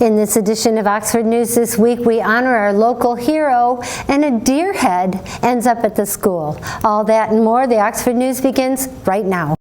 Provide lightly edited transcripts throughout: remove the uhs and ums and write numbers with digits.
In this edition of Oxford News This Week, we honor our local hero, and a deer head ends up at the school. All that and more, the Oxford News begins right now.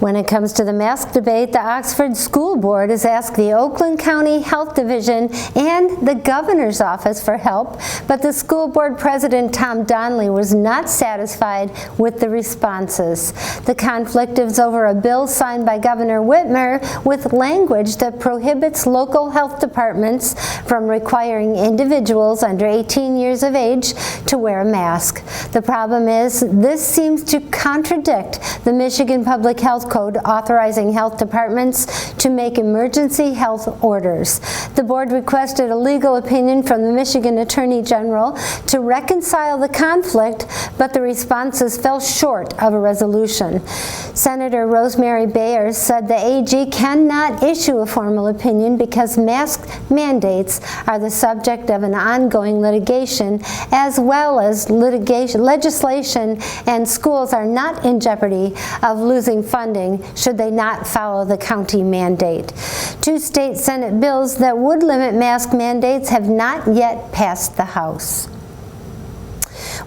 When it comes to the mask debate, the Oxford School Board has asked the Oakland County Health Division and the Governor's Office for help, but the school board president, Tom Donnelly, was not satisfied with the responses. The conflict is over a bill signed by Governor Whitmer with language that prohibits local health departments from requiring individuals under 18 years of age to wear a mask. The problem is, this seems to contradict the Michigan Public Health Code authorizing health departments to make emergency health orders. The board requested a legal opinion from the Michigan Attorney General to reconcile the conflict, but the responses fell short of a resolution. Senator Rosemary Bayers said the AG cannot issue a formal opinion because mask mandates are the subject of an ongoing litigation, as well as legislation, and schools are not in jeopardy of losing funding should they not follow the county mandate. Two state Senate bills that would limit mask mandates have not yet passed the House.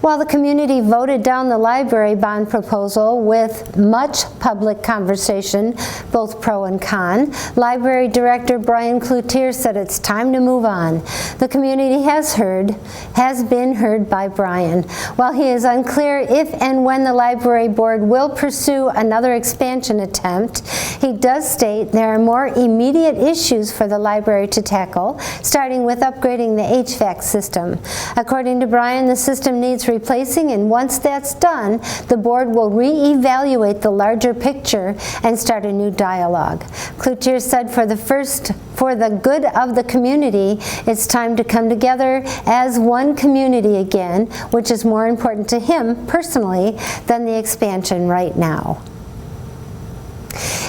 While the community voted down the library bond proposal with much public conversation, both pro and con, Library Director Brian Cloutier said it's time to move on. The community has been heard by Brian. While he is unclear if and when the library board will pursue another expansion attempt, he does state there are more immediate issues for the library to tackle, starting with upgrading the HVAC system. According to Brian, the system needs replacing, and once that's done, the board will re-evaluate the larger picture and start a new dialogue. Cloutier said for the good of the community, it's time to come together as one community again, which is more important to him personally than the expansion right now.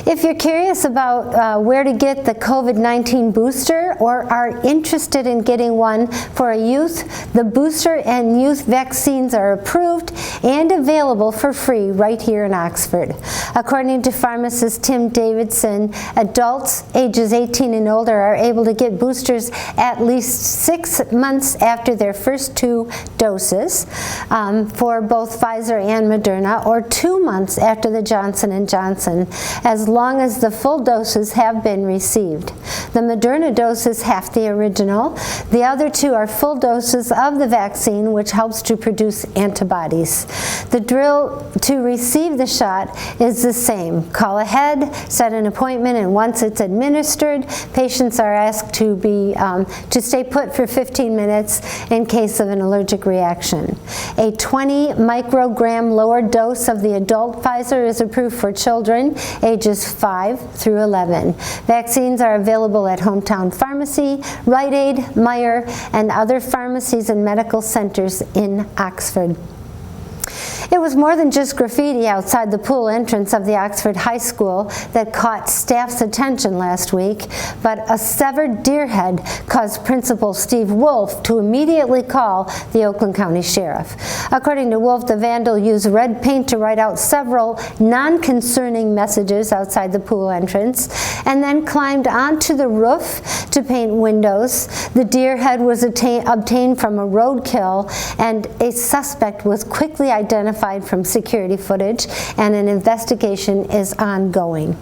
If you're curious about where to get the COVID-19 booster or are interested in getting one for a youth, the booster and youth vaccines are approved and available for free right here in Oxford. According to pharmacist Tim Davidson, adults ages 18 and older are able to get boosters at least 6 months after their first 2 doses for both Pfizer and Moderna, or 2 months after the Johnson & Johnson, as long as the full doses have been received. The Moderna dose is half the original. The other 2 are full doses of the vaccine, which helps to produce antibodies. The drill to receive the shot is the same. Call ahead, set an appointment, and once it's administered, patients are asked to stay put for 15 minutes in case of an allergic reaction. A 20 microgram lower dose of the adult Pfizer is approved for children ages 5 through 11. Vaccines are available at Hometown Pharmacy, Rite Aid, Meyer, and other pharmacies and medical centers in Oxford. It was more than just graffiti outside the pool entrance of the Oxford High School that caught staff's attention last week, but a severed deer head caused Principal Steve Wolf to immediately call the Oakland County Sheriff. According to Wolf, the vandal used red paint to write out several non-concerning messages outside the pool entrance and then climbed onto the roof to paint windows. The deer head was obtained from a roadkill, and a suspect was quickly identified from security footage, and an investigation is ongoing.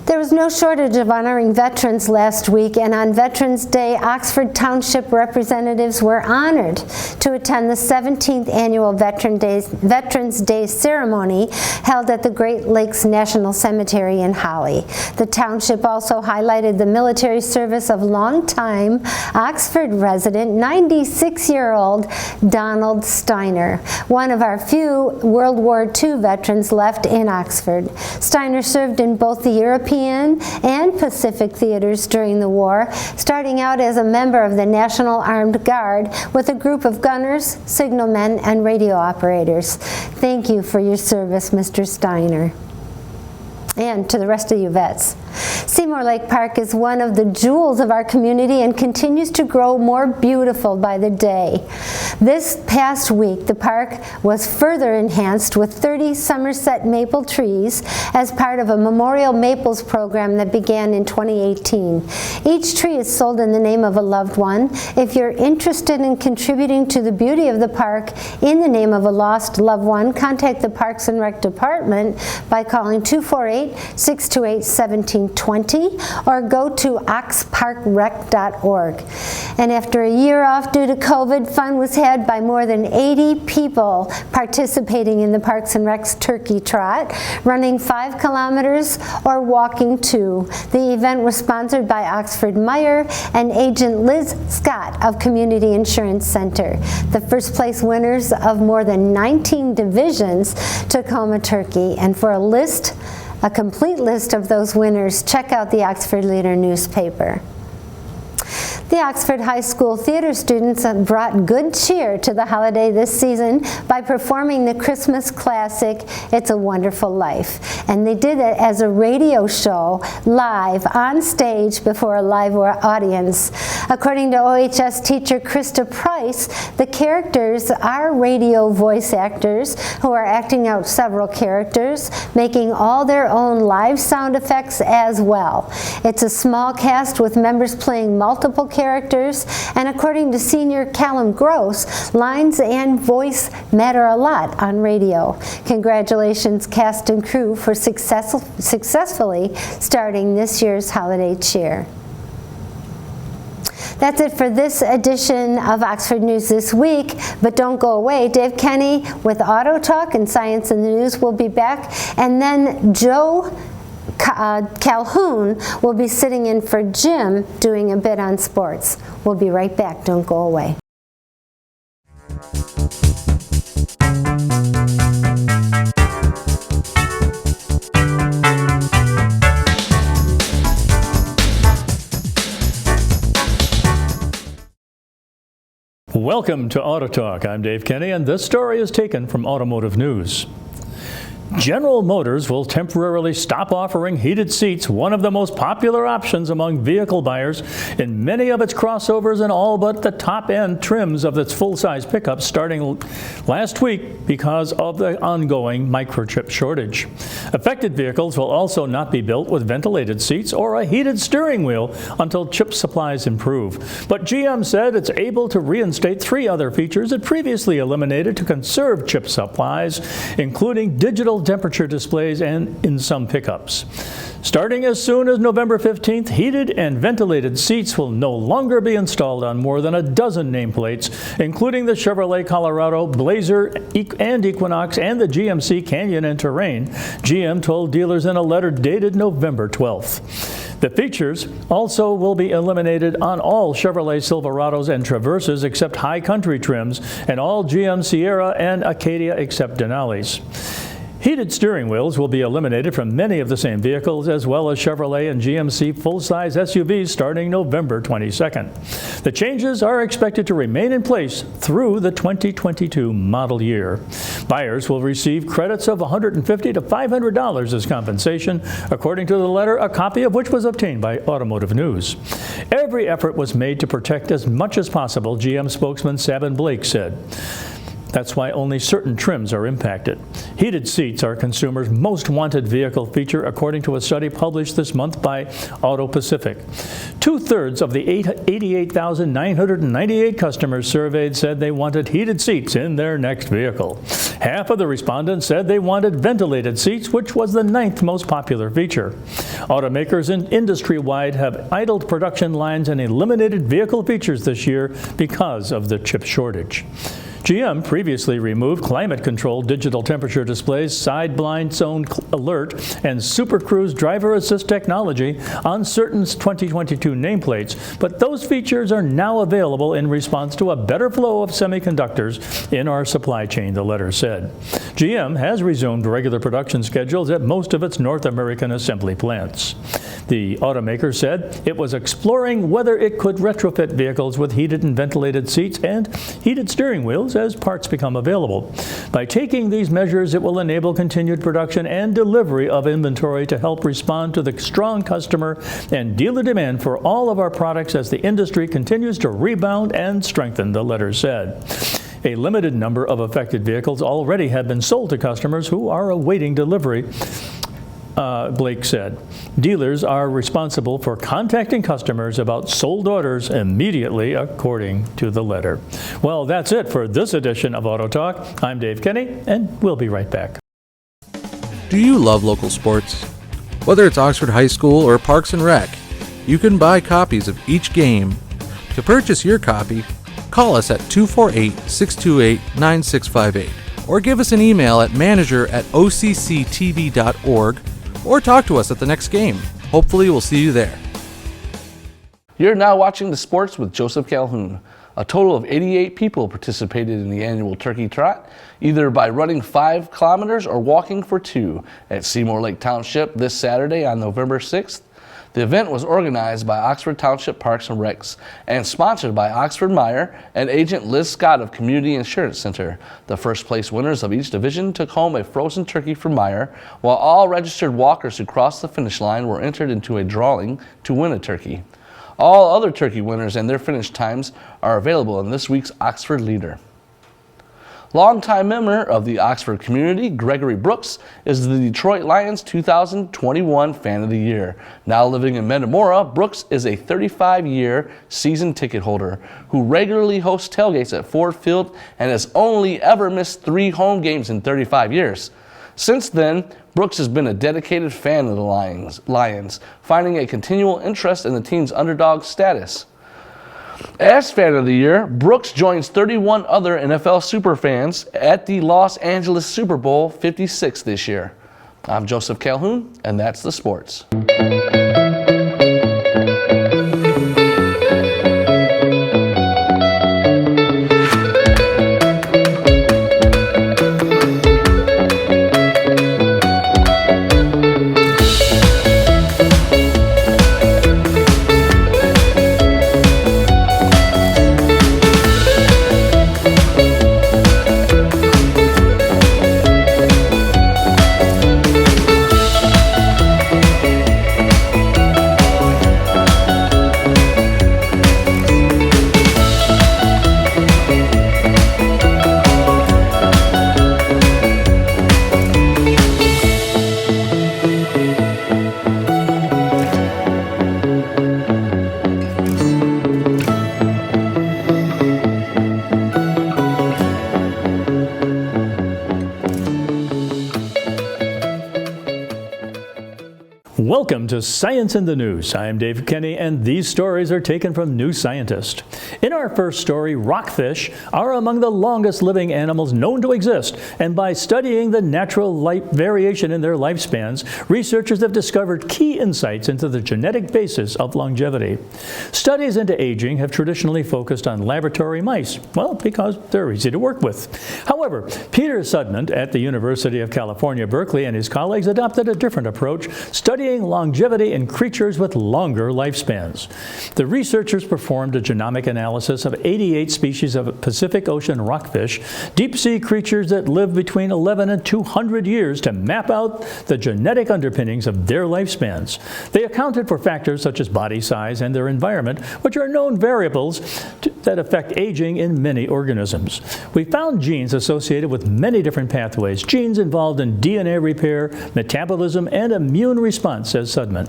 There was no shortage of honoring veterans last week, and on Veterans Day, Oxford Township representatives were honored to attend the 17th annual Veterans Day ceremony held at the Great Lakes National Cemetery in Holly. The township also highlighted the military service of longtime Oxford resident, 96-year-old Donald Steiner, one of our few World War II veterans left in Oxford. Steiner served in both the European European and Pacific theaters during the war, starting out as a member of the National Armed Guard with a group of gunners, signalmen, and radio operators. Thank you for your service, Mr. Steiner. And to the rest of you vets. Seymour Lake Park is one of the jewels of our community and continues to grow more beautiful by the day. This past week, the park was further enhanced with 30 Somerset maple trees as part of a Memorial Maples program that began in 2018. Each tree is sold in the name of a loved one. If you're interested in contributing to the beauty of the park in the name of a lost loved one, contact the Parks and Rec Department by calling 248-628-1720 or go to oxparkrec.org. And after a year off due to COVID, fun was had by more than 80 people participating in the Parks and Rec's Turkey Trot, running 5 kilometers or walking 2. The event was sponsored by Oxford Meyer and agent Liz Scott of Community Insurance Center. The first place winners of more than 19 divisions took home a turkey. And for a complete list of those winners, check out the Oxford Leader newspaper. The Oxford High School theater students have brought good cheer to the holiday this season by performing the Christmas classic, It's a Wonderful Life. And they did it as a radio show, live, on stage before a live audience. According to OHS teacher Krista Price, the characters are radio voice actors who are acting out several characters, making all their own live sound effects as well. It's a small cast with members playing multiple characters, and according to senior Callum Gross, lines and voice matter a lot on radio. Congratulations, cast and crew, for successfully starting this year's holiday cheer. That's it for this edition of Oxford News This Week, but don't go away. Dave Kenny with Auto Talk and Science in the News will be back, and then Joe Calhoun will be sitting in for Jim doing a bit on sports. We'll be right back. Don't go away. Welcome to Auto Talk. I'm Dave Kenny, and this story is taken from Automotive News. General Motors will temporarily stop offering heated seats, one of the most popular options among vehicle buyers, in many of its crossovers and all but the top-end trims of its full-size pickups starting last week because of the ongoing microchip shortage. Affected vehicles will also not be built with ventilated seats or a heated steering wheel until chip supplies improve. But GM said it's able to reinstate 3 other features it previously eliminated to conserve chip supplies, including digital temperature displays and in some pickups. Starting as soon as November 15th, heated and ventilated seats will no longer be installed on more than a dozen nameplates, including the Chevrolet Colorado, Blazer, and Equinox, and the GMC Canyon and Terrain, GM told dealers in a letter dated November 12th. The features also will be eliminated on all Chevrolet Silverados and Traverses except High Country trims, and all GM Sierra and Acadia except Denali's. Heated steering wheels will be eliminated from many of the same vehicles, as well as Chevrolet and GMC full-size SUVs starting November 22nd. The changes are expected to remain in place through the 2022 model year. Buyers will receive credits of $150 to $500 as compensation, according to the letter, a copy of which was obtained by Automotive News. Every effort was made to protect as much as possible, GM spokesman Sabin Blake said. That's why only certain trims are impacted. Heated seats are consumers' most wanted vehicle feature, according to a study published this month by Auto Pacific. 2/3 of the 88,998 customers surveyed said they wanted heated seats in their next vehicle. Half of the respondents said they wanted ventilated seats, which was the 9th most popular feature. Automakers industry-wide have idled production lines and eliminated vehicle features this year because of the chip shortage. GM previously removed climate-controlled digital temperature displays, side blind zone alert, and Super Cruise driver assist technology on certain 2022 nameplates, but those features are now available in response to a better flow of semiconductors in our supply chain, the letter said. GM has resumed regular production schedules at most of its North American assembly plants. The automaker said it was exploring whether it could retrofit vehicles with heated and ventilated seats and heated steering wheels as parts become available. By taking these measures, it will enable continued production and delivery of inventory to help respond to the strong customer and dealer demand for all of our products as the industry continues to rebound and strengthen, the letter said. A limited number of affected vehicles already have been sold to customers who are awaiting delivery, Blake said. Dealers are responsible for contacting customers about sold orders immediately, according to the letter. Well, that's it for this edition of Auto Talk. I'm Dave Kenny, and we'll be right back. Do you love local sports? Whether it's Oxford High School or Parks and Rec, you can buy copies of each game. To purchase your copy, call us at 248-628-9658 or give us an email at manager@occtv.org or talk to us at the next game. Hopefully we'll see you there. You're now watching The Sports with Joseph Calhoun. A total of 88 people participated in the annual Turkey Trot, either by running 5 kilometers or walking for 2 at Seymour Lake Township this Saturday on November 6th. The event was organized by Oxford Township Parks and Recs and sponsored by Oxford Meyer and agent Liz Scott of Community Insurance Center. The first place winners of each division took home a frozen turkey from Meyer, while all registered walkers who crossed the finish line were entered into a drawing to win a turkey. All other turkey winners and their finish times are available in this week's Oxford Leader. Longtime member of the Oxford community, Gregory Brooks, is the Detroit Lions 2021 Fan of the Year. Now living in Metamora, Brooks is a 35-year season ticket holder who regularly hosts tailgates at Ford Field and has only ever missed 3 home games in 35 years. Since then, Brooks has been a dedicated fan of the Lions, finding a continual interest in the team's underdog status. As Fan of the Year, Brooks joins 31 other NFL superfans at the Los Angeles Super Bowl 56 this year. I'm Joseph Calhoun, and that's The Sports. Welcome to Science in the News. I am Dave Kenny, and these stories are taken from New Scientist. In our first story, rockfish are among the longest living animals known to exist, and by studying the natural variation in their lifespans, researchers have discovered key insights into the genetic basis of longevity. Studies into aging have traditionally focused on laboratory mice, well, because they're easy to work with. However, Peter Sudman at the University of California, Berkeley, and his colleagues adopted a different approach, studying longevity in creatures with longer lifespans. The researchers performed a genomic analysis of 88 species of Pacific Ocean rockfish, deep-sea creatures that live between 11 and 200 years, to map out the genetic underpinnings of their lifespans. They accounted for factors such as body size and their environment, which are known variables that affect aging in many organisms. We found genes associated with many different pathways, genes involved in DNA repair, metabolism, and immune response, months, says Sudman.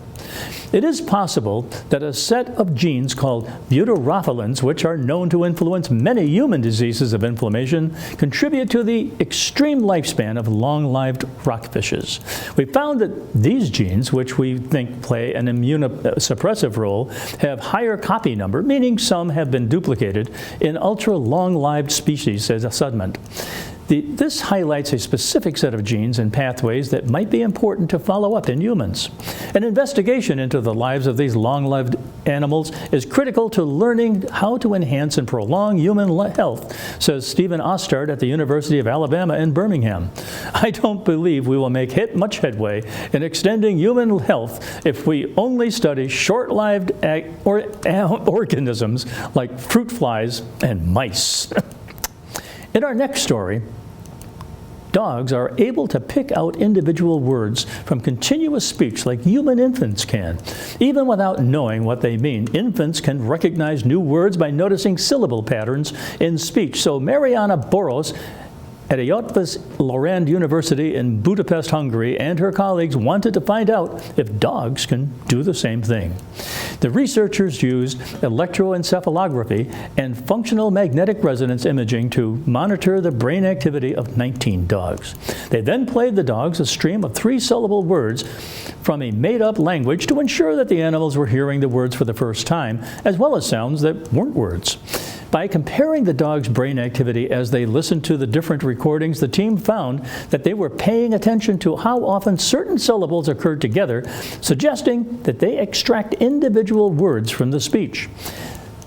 It is possible that a set of genes called butyrophilins, which are known to influence many human diseases of inflammation, contribute to the extreme lifespan of long-lived rockfishes. We found that these genes, which we think play an immunosuppressive role, have higher copy number, meaning some have been duplicated, in ultra-long-lived species, says Sudman. This highlights a specific set of genes and pathways that might be important to follow up in humans. An investigation into the lives of these long-lived animals is critical to learning how to enhance and prolong human health, says Stephen Ostard at the University of Alabama in Birmingham. I don't believe we will make much headway in extending human health if we only study short-lived organisms like fruit flies and mice. In our next story, dogs are able to pick out individual words from continuous speech like human infants can. Even without knowing what they mean, infants can recognize new words by noticing syllable patterns in speech. So Mariana Boros at Eötvös Loránd University in Budapest, Hungary, and her colleagues wanted to find out if dogs can do the same thing. The researchers used electroencephalography and functional magnetic resonance imaging to monitor the brain activity of 19 dogs. They then played the dogs a stream of 3-syllable words from a made-up language to ensure that the animals were hearing the words for the first time, as well as sounds that weren't words. By comparing the dogs' brain activity as they listened to the different recordings, the team found that they were paying attention to how often certain syllables occurred together, suggesting that they extract individual words from the speech.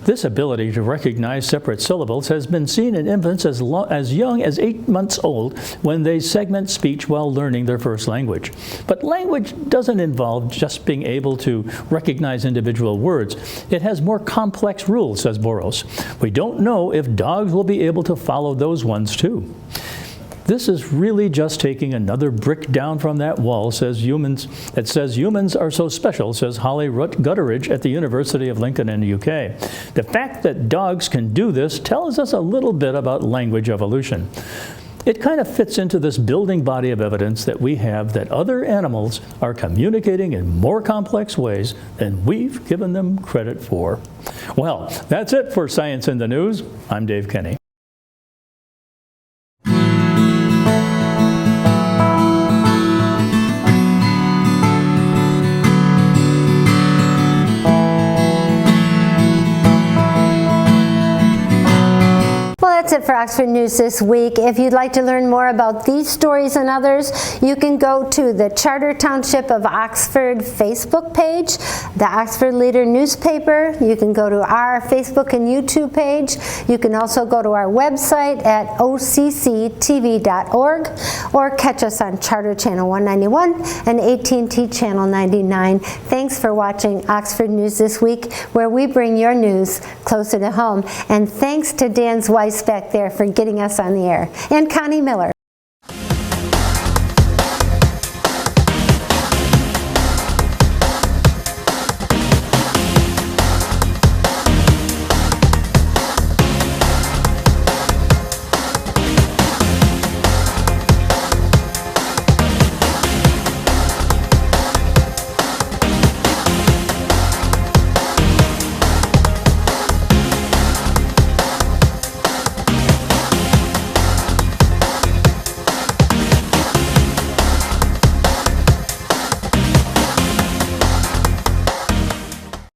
This ability to recognize separate syllables has been seen in infants as young as 8 months old when they segment speech while learning their first language. But language doesn't involve just being able to recognize individual words. It has more complex rules, says Boros. We don't know if dogs will be able to follow those ones too. This is really just taking another brick down from that wall, says humans are so special, says Holly Gutteridge at the University of Lincoln in the UK. The fact that dogs can do this tells us a little bit about language evolution. It kind of fits into this building body of evidence that we have that other animals are communicating in more complex ways than we've given them credit for. Well, that's it for Science in the News. I'm Dave Kenny. That's it for Oxford News this week. If you'd like to learn more about these stories and others, you can go to the Charter Township of Oxford Facebook page, the Oxford Leader newspaper. You can go to our Facebook and YouTube page. You can also go to our website at occtv.org or catch us on Charter Channel 191 and AT&T Channel 99. Thanks for watching Oxford News this week, where we bring your news closer to home. And thanks to Dan Weiss back there for getting us on the air, and Connie Miller.